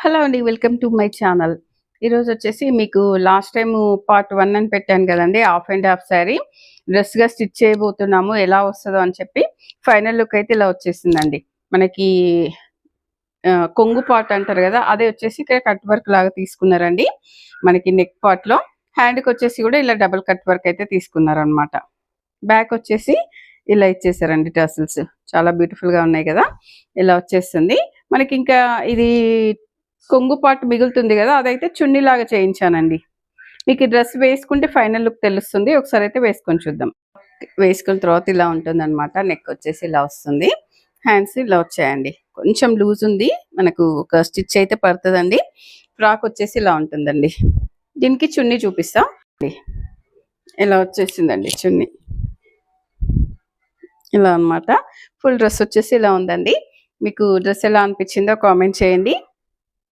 Hello అండి. Welcome to my channel. ఈరోజు వచ్చేసి మీకు లాస్ట్ టైము పార్ట్ 1 అని పెట్టాను కదండీ! హాఫ్ అండ్ హాఫ్ శారీ డ్రెస్‌గా స్టిచ్ చేయబోతున్నాము. ఎలా వస్తదో అని చెప్పి ఫైనల్ లుక్ అయితే ఇలా వచ్చేసిందండి. మనకి కొంగు పార్ట్ అంటారు కదా! అదే వచ్చేసి ఇక్కడ కట్ వర్క్ లాగా తీసుకున్నారండి. మనకి నెక్ పార్ట్‌లో. హ్యాండ్‌కొచ్చేసి కూడా ఇలా డబుల్ కట్ వర్క్ అయితే తీసుకున్నారనమాట. బ్యాక్ వచ్చేసి ఇలా ఇచ్చేసారండి టర్సిల్స్. చాలా బ్యూటిఫుల్‌గా ఉన్నాయి కదా! ఇలా వచ్చేస్తుంది. మనకింకా ఇది కొంగు పార్ట్ మిగులుతుంది గదా! అదైతే చున్నీలాగా చేయించానండి. మీకు ఈ డ్రెస్ వేసుకుంటే ఫైనల్ లుక్ తెలుస్తుంది. ఒకసారయితే వేసుకొని చూద్దాం. వేసుకున్న తర్వాత ఇలా ఉంటుందనమాట. నెక్ వచ్చేసి ఇలా వస్తుంది. హ్యాండ్స్ ఇలా వచ్చాయండి. కొంచెం లూజ్ ఉంది. మనకు ఒక స్టిచ్ అయితే పడతదండి. ఫ్రాక్ వచ్చేసి ఇలా ఉంటుందండి. దీనికి చున్నీ చూపిస్తా. ఇలా వచ్చేసిందండి చున్నీ. ఇలా అనమాట. ఫుల్ డ్రెస్ వచ్చేసి ఇలా ఉందండి. మీకు డ్రెస్ ఎలా అనిపించిందో కామెంట్ చేయండి.